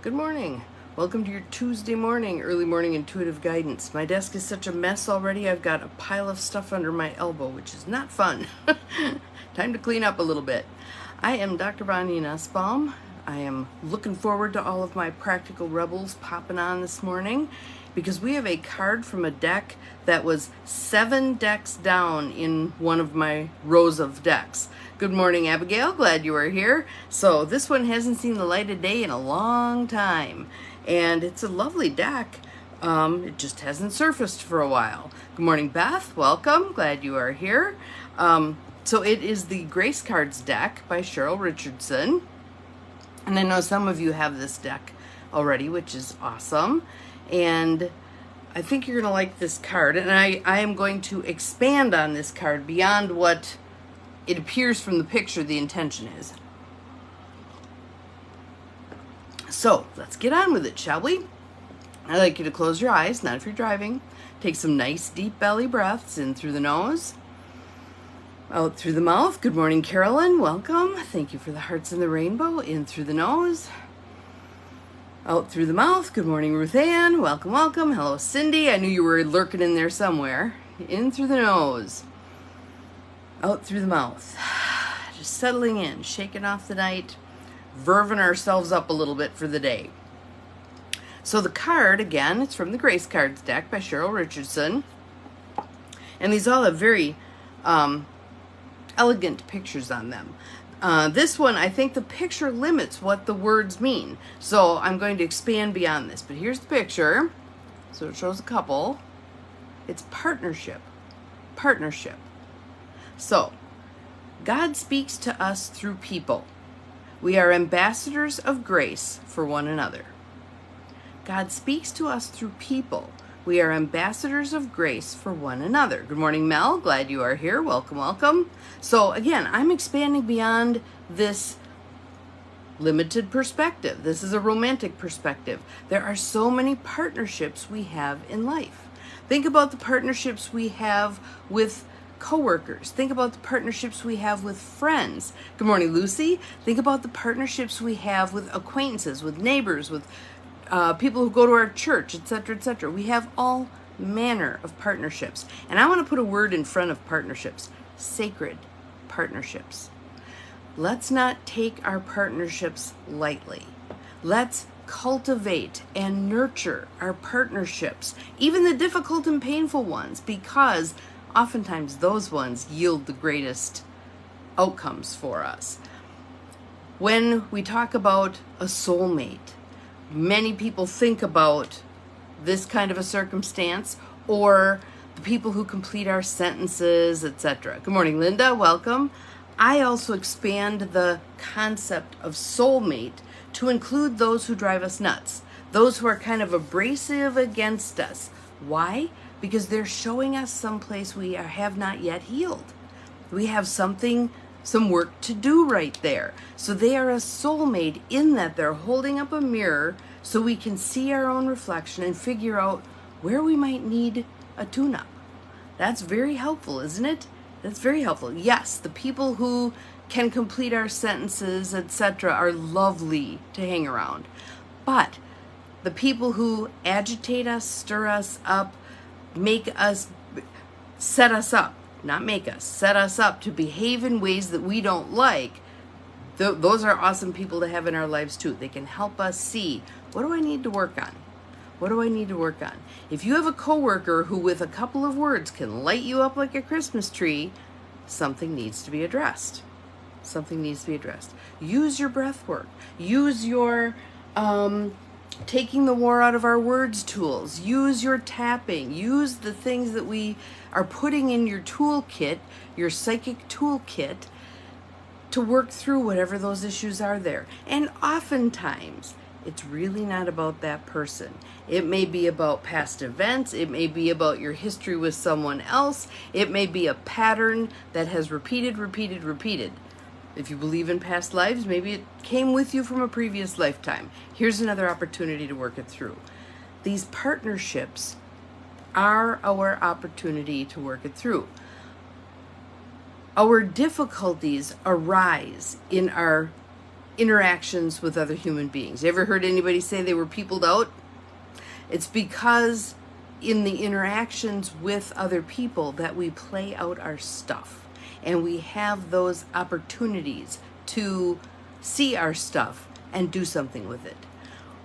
Good morning. Welcome to your Tuesday morning, early morning intuitive guidance. My desk is such a mess already. I've got a pile of stuff under my elbow, which is not fun. Time to clean up a little bit. I am Dr. Bonnie Nussbaum. I am looking forward to all of my practical rebels popping on this morning because we have a card from a deck that was 7 decks down in one of my rows of decks. Good morning, Abigail. Glad you are here. So this one hasn't seen the light of day in a long time, and it's a lovely deck. It just hasn't surfaced for a while. Good morning, Beth. Welcome. Glad you are here. So it is the Grace Cards deck by Cheryl Richardson. And I know some of you have this deck already, which is awesome. And I think you're going to like this card. And I am going to expand on this card beyond what it appears from the picture the intention is. So let's get on with it, shall we? I'd like you to close your eyes, not if you're driving. Take some nice deep belly breaths in through the nose, out through the mouth. Good morning, Carolyn. Welcome. Thank you for the hearts and the rainbow. In through the nose, out through the mouth. Good morning, Ruth Ann. Welcome, welcome. Hello, Cindy. I knew you were lurking in there somewhere. In through the nose, out through the mouth. Just settling in, shaking off the night, verving ourselves up a little bit for the day. So the card, again, it's from the Grace Cards deck by Cheryl Richardson. And these all have very elegant pictures on them. This one, I think the picture limits what the words mean. So I'm going to expand beyond this. But here's the picture. So it shows a couple. It's partnership. Partnership. So, God speaks to us through people. We are ambassadors of grace for one another. God speaks to us through people. We are ambassadors of grace for one another. Good morning, Mel. Glad you are here. Welcome, welcome. So again, I'm expanding beyond this limited perspective. This is a romantic perspective. There are so many partnerships we have in life. Think about the partnerships we have with coworkers. Think about the partnerships we have with friends. Good morning, Lucy. Think about the partnerships we have with acquaintances, with neighbors, with people who go to our church, etc., etc. We have all manner of partnerships. And I want to put a word in front of partnerships. Sacred partnerships. Let's not take our partnerships lightly. Let's cultivate and nurture our partnerships, even the difficult and painful ones, because oftentimes those ones yield the greatest outcomes for us. When we talk about a soulmate, many people think about this kind of a circumstance, or the people who complete our sentences, etc. Good morning, Linda. Welcome. I also expand the concept of soulmate to include those who drive us nuts, those who are kind of abrasive against us. Why? Because they're showing us someplace we have not yet healed. We have some work to do right there. So they are a soulmate in that they're holding up a mirror so we can see our own reflection and figure out where we might need a tune-up. That's very helpful, isn't it? That's very helpful. Yes, the people who can complete our sentences, etc., are lovely to hang around. But the people who agitate us, stir us up, make us, set us up, not make us, set us up to behave in ways that we don't like, those are awesome people to have in our lives too. They can help us see, what do I need to work on? What do I need to work on? If you have a coworker who with a couple of words can light you up like a Christmas tree, something needs to be addressed. Something needs to be addressed. Use your breath work. Use your taking the war out of our words tools. Use your tapping. Use the things that we are putting in your toolkit, your psychic toolkit, to work through whatever those issues are there. And oftentimes, it's really not about that person. It may be about past events. It may be about your history with someone else. It may be a pattern that has repeated. If you believe in past lives, maybe it came with you from a previous lifetime. Here's another opportunity to work it through. These partnerships are our opportunity to work it through. Our difficulties arise in our interactions with other human beings. You ever heard anybody say they were peopled out? It's because in the interactions with other people that we play out our stuff, and we have those opportunities to see our stuff and do something with it.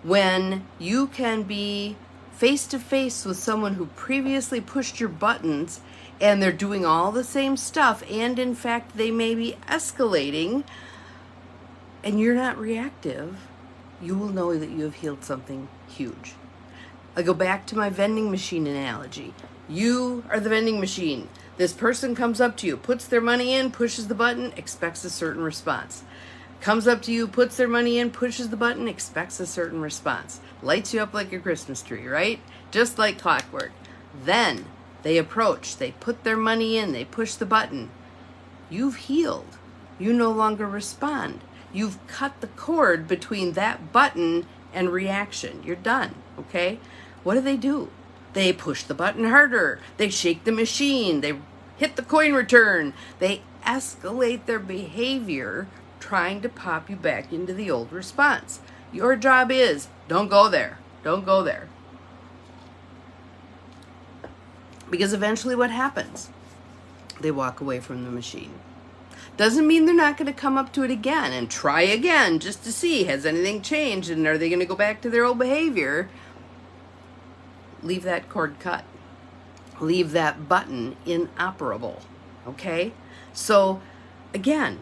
When you can be face to face with someone who previously pushed your buttons and they're doing all the same stuff, and in fact they may be escalating, and you're not reactive, you will know that you have healed something huge. I go back to my vending machine analogy. You are the vending machine. This person comes up to you, puts their money in, pushes the button, expects a certain response. Comes up to you, puts their money in, pushes the button, expects a certain response. Lights you up like a Christmas tree, right? Just like clockwork. Then they approach, they put their money in, they push the button. You've healed. You no longer respond. You've cut the cord between that button and reaction. You're done, okay? What do? They push the button harder. They shake the machine. They hit the coin return. They escalate their behavior, trying to pop you back into the old response. Your job is, don't go there. Don't go there. Because eventually what happens? They walk away from the machine. Doesn't mean they're not going to come up to it again and try again just to see, has anything changed, and are they going to go back to their old behavior? Leave that cord cut. Leave that button inoperable. Okay? So, again,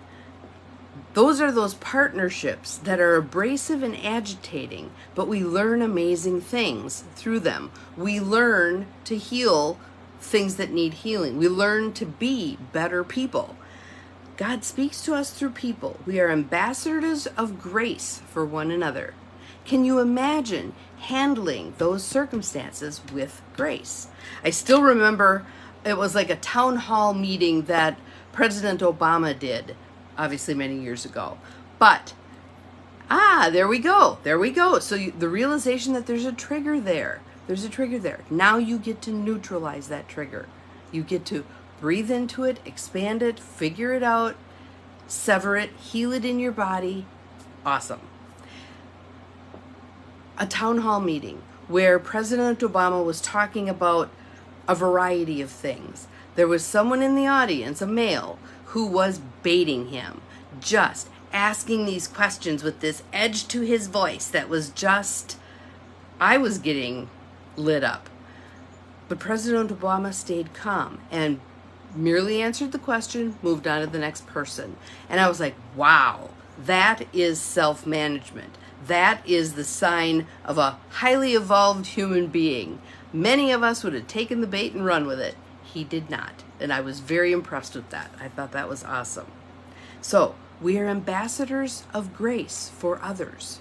those are those partnerships that are abrasive and agitating, but we learn amazing things through them. We learn to heal things that need healing. We learn to be better people. God speaks to us through people. We are ambassadors of grace for one another. Can you imagine handling those circumstances with grace? I still remember it was like a town hall meeting that President Obama did, obviously many years ago. But, there we go. There we go. So the realization that there's a trigger there. There's a trigger there. Now you get to neutralize that trigger. You get to breathe into it, expand it, figure it out, sever it, heal it in your body. Awesome. A town hall meeting where President Obama was talking about a variety of things. There was someone in the audience, a male, who was baiting him, just asking these questions with this edge to his voice that was just, I was getting lit up. But President Obama stayed calm and merely answered the question, moved on to the next person. And I was like, wow, that is self-management. That is the sign of a highly evolved human being. Many of us would have taken the bait and run with it. He did not. And I was very impressed with that. I thought that was awesome. So, we are ambassadors of grace for others.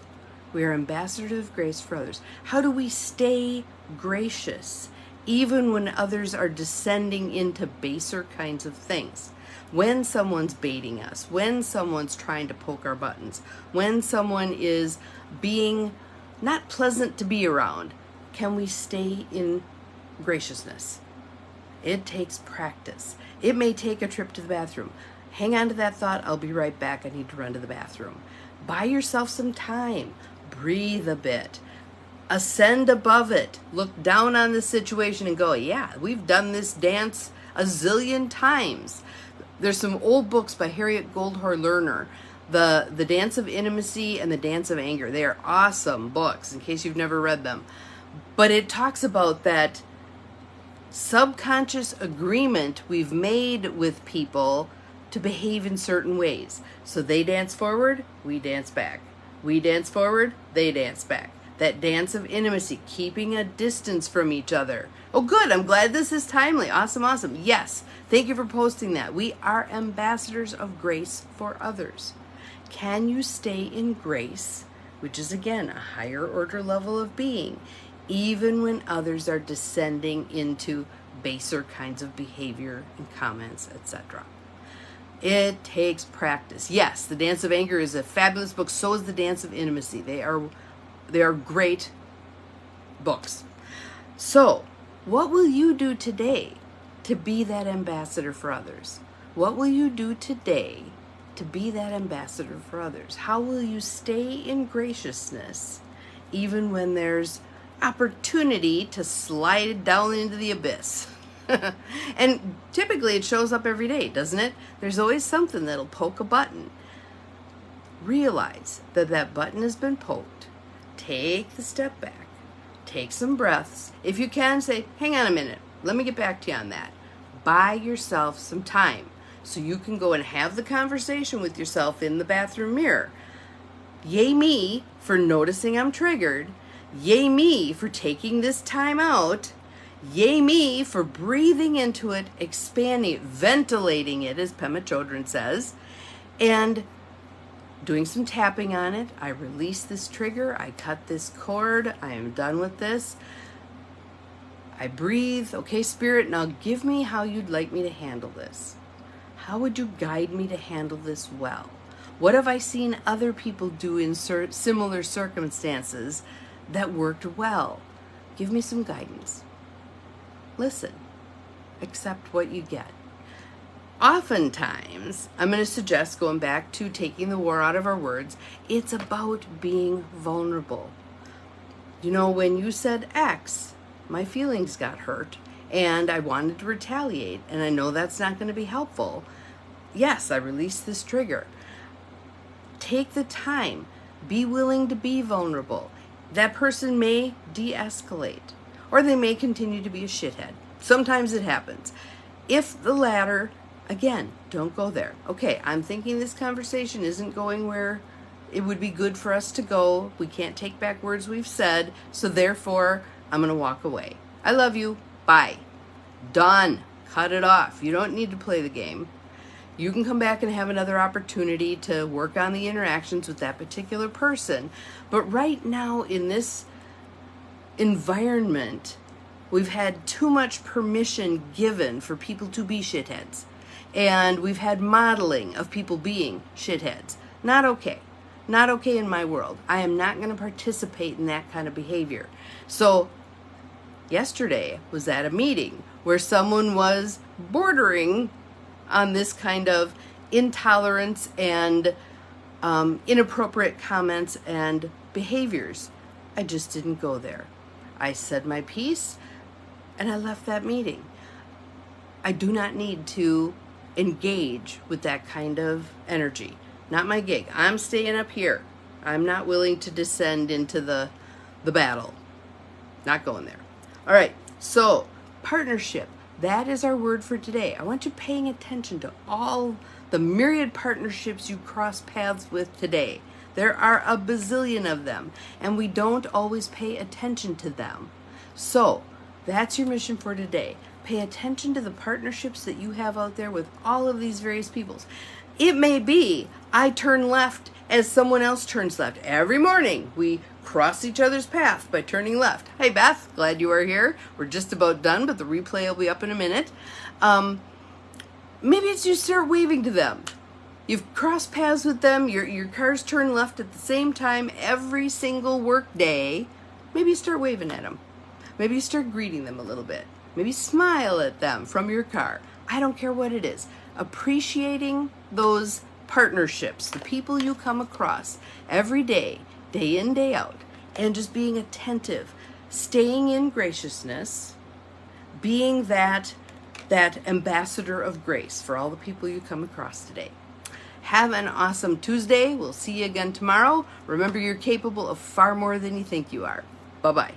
We are ambassadors of grace for others. How do we stay gracious even when others are descending into baser kinds of things? When someone's baiting us, when someone's trying to poke our buttons, when someone is being not pleasant to be around, can we stay in graciousness? It takes practice. It may take a trip to the bathroom. Hang on to that thought. I'll be right back. I need to run to the bathroom. Buy yourself some time. Breathe a bit. Ascend above it. Look down on the situation and go, yeah, we've done this dance a zillion times. There's some old books by Harriet Goldhar Lerner, the Dance of Intimacy and the Dance of Anger. They are awesome books in case you've never read them. But it talks about that subconscious agreement we've made with people to behave in certain ways. So they dance forward, we dance back. We dance forward, they dance back. That dance of intimacy, keeping a distance from each other. Oh, good. I'm glad this is timely. Awesome, awesome. Yes. Thank you for posting that. We are ambassadors of grace for others. Can you stay in grace, which is, again, a higher order level of being, even when others are descending into baser kinds of behavior and comments, etc.? It takes practice. Yes, The Dance of Anger is a fabulous book. So is The Dance of Intimacy. They are great books. So, what will you do today to be that ambassador for others? What will you do today to be that ambassador for others? How will you stay in graciousness even when there's opportunity to slide down into the abyss? And typically it shows up every day, doesn't it? There's always something that'll poke a button. Realize that that button has been poked. Take the step back. Take some breaths. If you can, say, hang on a minute. Let me get back to you on that. Buy yourself some time so you can go and have the conversation with yourself in the bathroom mirror. Yay me for noticing I'm triggered. Yay me for taking this time out. Yay me for breathing into it, expanding it, ventilating it, as Pema Chodron says, and doing some tapping on it. I release this trigger. I cut this cord. I am done with this. I breathe. Okay, Spirit, now give me how you'd like me to handle this. How would you guide me to handle this well? What have I seen other people do in similar circumstances that worked well? Give me some guidance. Listen. Accept what you get. Oftentimes, I'm going to suggest, going back to taking the war out of our words, it's about being vulnerable. You know, when you said X, my feelings got hurt and I wanted to retaliate, and I know that's not going to be helpful. Yes, I released this trigger. Take the time. Be willing to be vulnerable. That person may de-escalate, or they may continue to be a shithead. Sometimes it happens. If the latter, again, don't go there. Okay, I'm thinking this conversation isn't going where it would be good for us to go. We can't take back words we've said, so therefore, I'm going to walk away. I love you. Bye. Done. Cut it off. You don't need to play the game. You can come back and have another opportunity to work on the interactions with that particular person. But right now, in this environment, we've had too much permission given for people to be shitheads. And we've had modeling of people being shitheads. Not okay. Not okay in my world. I am not going to participate in that kind of behavior. So, yesterday was at a meeting where someone was bordering on this kind of intolerance and inappropriate comments and behaviors. I just didn't go there. I said my piece and I left that meeting. I do not need to engage with that kind of energy. Not my gig. I'm staying up here. I'm not willing to descend into the battle. Not going there. All right, so partnership. That is our word for today. I want you paying attention to all the myriad partnerships you cross paths with today. There are a bazillion of them, and we don't always pay attention to them. So that's your mission for today. Pay attention to the partnerships that you have out there with all of these various peoples. It may be I turn left as someone else turns left. Every morning we cross each other's path by turning left. Hey Beth, glad you are here. We're just about done, but the replay will be up in a minute. Maybe it's you start waving to them. You've crossed paths with them. Your cars turn left at the same time every single work day. Maybe you start waving at them. Maybe you start greeting them a little bit. Maybe smile at them from your car. I don't care what it is. Appreciating those partnerships, the people you come across every day, day in, day out, and just being attentive, staying in graciousness, being that ambassador of grace for all the people you come across today. Have an awesome Tuesday. We'll see you again tomorrow. Remember, you're capable of far more than you think you are. Bye-bye.